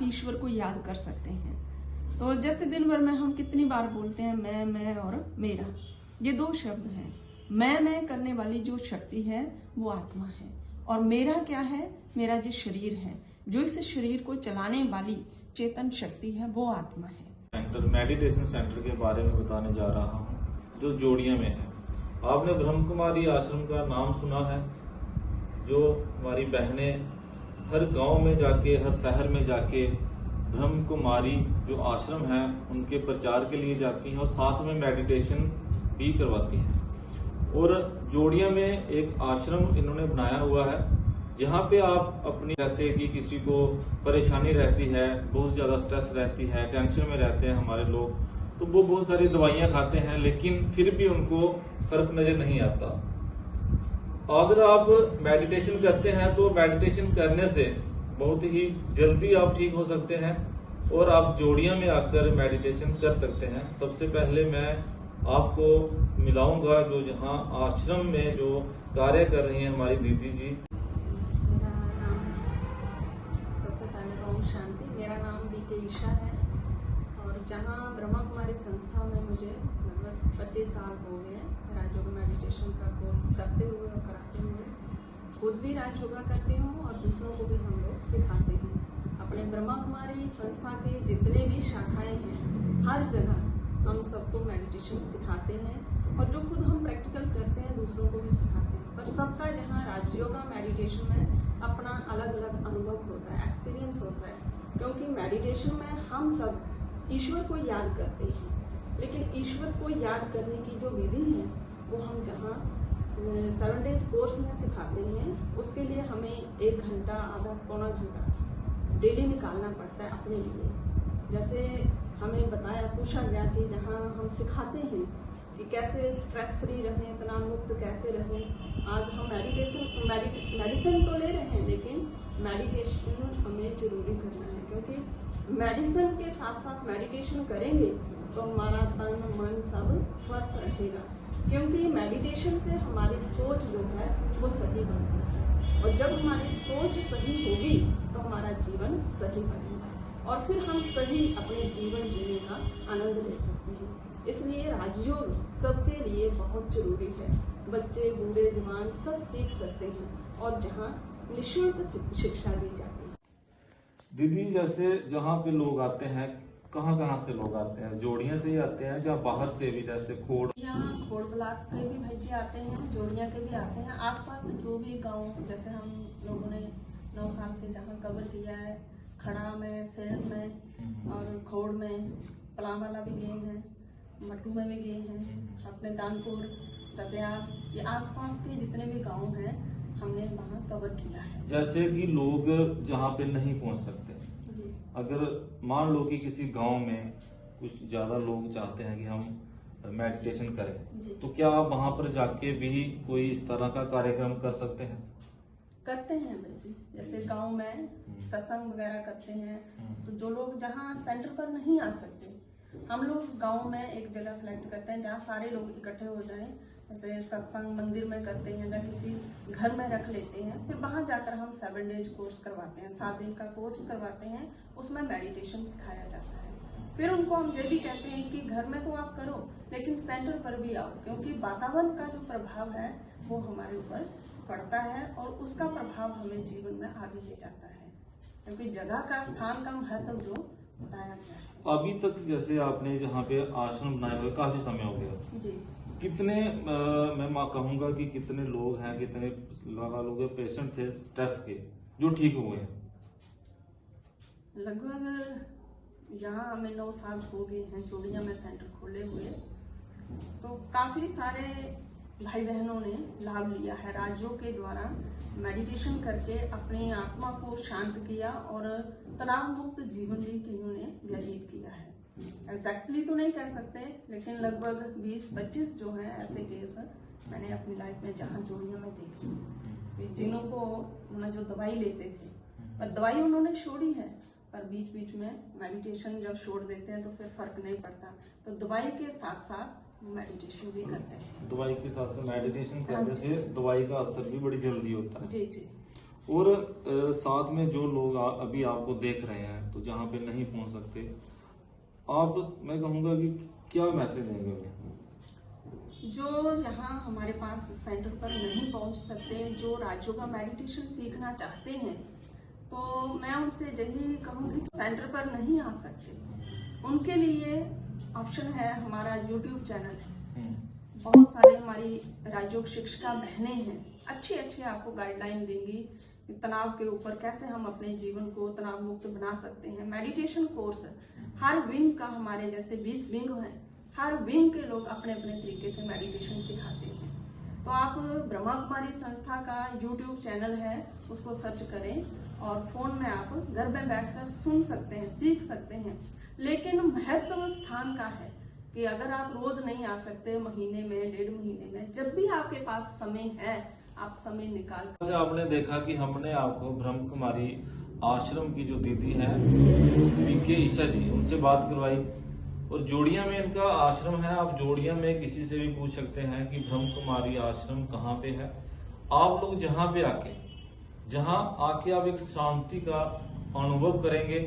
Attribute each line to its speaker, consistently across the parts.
Speaker 1: ईश्वर को याद कर सकते हैं। तो जैसे दिन भर में हम कितनी बार बोलते हैं मैं और मेरा, ये दो शब्द हैं। मैं करने वाली जो शक्ति है वो आत्मा है, और मेरा क्या है, मेरा जो शरीर है, जो इस शरीर को चलाने वाली चेतन शक्ति है वो आत्मा है।
Speaker 2: मेडिटेशन सेंटर के बारे में बताने जा रहा हूँ, जो जोड़िया में है। आपने ब्रह्म कुमारी आश्रम का नाम सुना है, जो हमारी बहनें हर गांव में जाके, हर शहर में जाके ब्रह्म कुमारी जो आश्रम है उनके प्रचार के लिए जाती हैं और साथ में मेडिटेशन भी करवाती हैं। और जोड़िया में एक आश्रम इन्होंने बनाया हुआ है, जहाँ पे आप अपनी, जैसे कि किसी को परेशानी रहती है, बहुत ज्यादा स्ट्रेस रहती है, टेंशन में रहते हैं हमारे लोग, तो वो बहुत सारी दवाइयाँ खाते हैं लेकिन फिर भी उनको फर्क नजर नहीं आता। अगर आप मेडिटेशन करते हैं तो मेडिटेशन करने से बहुत ही जल्दी आप ठीक हो सकते हैं और आप जोड़िया में आकर मेडिटेशन कर सकते हैं। सबसे पहले मैं आपको मिलाऊंगा जो जहां आश्रम में जो कार्य कर रही हैं हमारी दीदी जी।
Speaker 1: मेरा नाम, सबसे पहले ओम शांति, मेरा नाम बीके ईशा है और जहां ब्रह्मा कुमारी संस्था में मुझे लगभग 25 साल हो गए हैं राजयोग मेडिटेशन का कोर्स करते हुए और कराते हुए। खुद भी राज योगा करती हूँ और दूसरों को भी हम लोग सिखाते हैं। अपने ब्रह्मा कुमारी संस्था के जितने भी शाखाएं हैं, हर जगह हम सबको मेडिटेशन सिखाते हैं और जो खुद हम प्रैक्टिकल करते हैं दूसरों को भी सिखाते हैं। पर सबका यहाँ राजयोगा मेडिटेशन में अपना अलग अलग अनुभव होता है, एक्सपीरियंस होता है, क्योंकि मेडिटेशन में हम सब ईश्वर को याद करते हैं, लेकिन ईश्वर को याद करने की जो विधि है वो हम जहाँ 7 डेज कोर्स में सिखाते हैं, उसके लिए हमें 1 घंटा, आधा पौना घंटा डेली निकालना पड़ता है अपने लिए। जैसे हमें पूछा गया कि जहाँ हम सिखाते हैं कि कैसे स्ट्रेस फ्री रहें, तनाव मुक्त कैसे रहें। आज हम मेडिसिन तो ले रहे हैं, लेकिन मेडिटेशन हमें जरूरी करना है, क्योंकि मेडिसिन के साथ साथ मेडिटेशन करेंगे तो हमारा तन मन सब स्वस्थ रहेगा। क्योंकि मेडिटेशन से हमारी सोच जो है वो सही बनती है, और जब हमारी सोच सही होगी तो हमारा जीवन सही बनेगा और फिर हम सही अपने जीवन जीने का आनंद ले सकते हैं। इसलिए राजयोग सबके लिए बहुत जरूरी है। बच्चे, बूढ़े, जवान सब सीख सकते हैं और जहाँ निःशुल्क शिक्षा दी जाती है।
Speaker 2: दीदी, जैसे जहाँ पे लोग आते हैं, कहाँ से लोग आते हैं? जोड़िया से ही आते हैं या बाहर से भी, जैसे खोड़?
Speaker 1: यहाँ खोड़ ब्लॉक के भी भाई जी आते हैं, जोड़िया के भी आते हैं। आसपास जो भी गांव, जैसे हम लोगों ने 9 साल से जहाँ कवर किया है, खड़ा में, सेठ में और खोड़ में, पलामवाला भी गए हैं, मट्टू में भी गए हैं, अपने दानपुर, दतिया, ये आसपास के जितने भी गाँव हैं हमने वहाँ कवर किया है।
Speaker 2: जैसे कि लोग जहाँ पे नहीं पहुँच सकते, अगर मान लो कि किसी गांव में कुछ ज्यादा लोग चाहते हैं कि हम मेडिटेशन करें, तो क्या आप वहां पर जाके भी कोई इस तरह का कार्यक्रम कर सकते हैं?
Speaker 1: करते हैं भाई जी। जैसे गांव में सत्संग वगैरह करते हैं, तो जो लोग जहां सेंटर पर नहीं आ सकते, हम लोग गांव में एक जगह सेलेक्ट करते हैं जहां सारे लोग इकट्ठे हो जाएं। जैसे सत्संग मंदिर में करते हैं या किसी घर में रख लेते हैं, फिर वहां जाकर हम 7 डेज कोर्स करवाते हैं, 7 दिन का कोर्स करवाते हैं। उसमें मेडिटेशन सिखाया जाता है। फिर उनको हम ये भी कहते हैं कि घर में तो आप करो, लेकिन सेंटर पर भी आओ, क्योंकि वातावरण का जो प्रभाव है वो हमारे ऊपर पड़ता है और उसका प्रभाव हमें जीवन में आगे ले जाता है, क्योंकि जगह का, स्थान का महत्व जो बताया गया है।
Speaker 2: अभी तक जैसे आपने जहाँ पे आश्रम बनाए हुए काफी समय हो गया
Speaker 1: जी,
Speaker 2: कितने मैं कहूँगा कि कितने लोग हैं, कितने लोग पेशेंट थे स्ट्रेस के जो ठीक हुए हैं?
Speaker 1: लगभग यहाँ हमें 9 साल हो गए हैं जोड़िया में सेंटर खोले हुए, तो काफ़ी सारे भाई बहनों ने लाभ लिया है। राजयोग के द्वारा मेडिटेशन करके अपनी आत्मा को शांत किया और तनाव मुक्त जीवन भी इन्होंने व्यतीत किया है। एग्जैक्टली तो नहीं कह सकते, लेकिन लगभग 20-25 जो है ऐसे केस मैंने अपनी लाइफ में जहाँ जोड़िया में देखे, जिन्हों को मतलब जो दवाई लेते थे, पर दवाई उन्होंने छोड़ी है, पर बीच बीच में मेडिटेशन जब छोड़ देते हैं तो फिर फर्क नहीं पड़ता, तो दवाई के साथ साथ मेडिटेशन भी करते हैं।
Speaker 2: दवाई के साथ साथ मेडिटेशन करने से दवाई का असर भी बड़ी जल्दी होता है।
Speaker 1: जी जी।
Speaker 2: और साथ में जो लोग अभी आपको देख रहे हैं तो जहाँ पे नहीं पहुंच सकते, आप मैं कहूँगा कि क्या मैसेज देंगे उन्हें?
Speaker 1: जो यहाँ हमारे पास सेंटर पर नहीं पहुंच सकते, जो राज्यों का मेडिटेशन सीखना चाहते हैं, तो मैं उनसे यही कहूँगी कि सेंटर पर नहीं आ सकते, उनके लिए ऑप्शन है हमारा यूट्यूब चैनल है। बहुत सारे हमारी राजयोग शिक्षिका बहनें हैं, अच्छी अच्छी आपको गाइडलाइन देंगी तनाव के ऊपर कैसे हम अपने जीवन को तनाव मुक्त बना सकते हैं। मेडिटेशन कोर्स हर विंग का, हमारे जैसे 20 विंग हैं, हर विंग के लोग अपने अपने तरीके से मेडिटेशन सिखाते हैं। तो आप ब्रह्मा कुमारी संस्था का यूट्यूब चैनल है, उसको सर्च करें और फोन में आप घर में बैठकर सुन सकते हैं, सीख सकते हैं। लेकिन महत्व स्थान का है कि अगर आप रोज नहीं आ सकते, महीने में, 1.5 महीने में, जब भी आपके पास समय है, आप समय निकाल।
Speaker 2: आपने देखा कि हमने आपको ब्रह्म कुमारी आश्रम की जो दीदी है बीके ईशा जी, उनसे बात करवाई और जोड़िया में इनका आश्रम है। आप जोड़िया में किसी से भी पूछ सकते हैं कि ब्रह्म कुमारी आश्रम कहाँ पे है। आप लोग जहाँ आके आप एक शांति का अनुभव करेंगे।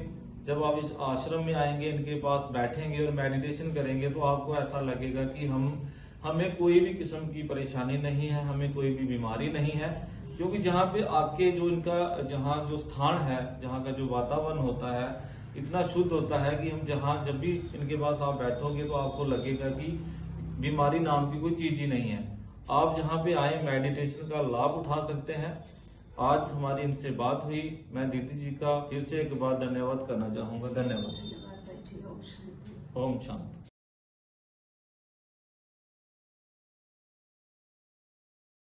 Speaker 2: जब आप इस आश्रम में आएंगे, इनके पास बैठेंगे और मेडिटेशन करेंगे, तो आपको ऐसा लगेगा कि हमें कोई भी किस्म की परेशानी नहीं है, हमें कोई भी बीमारी नहीं है। क्योंकि जहाँ पे आके जो इनका जहाँ जो स्थान है, जहाँ का जो वातावरण होता है इतना शुद्ध होता है कि हम जब भी इनके पास आप बैठोगे तो आपको लगेगा कि बीमारी नाम की कोई चीज ही नहीं है। आप जहाँ पे आए मेडिटेशन का लाभ उठा सकते हैं। आज हमारी इनसे बात हुई, मैं दीदी जी का फिर से एक बार धन्यवाद करना चाहूंगा। धन्यवाद।
Speaker 1: धन्यवाद।
Speaker 2: ओम शांति।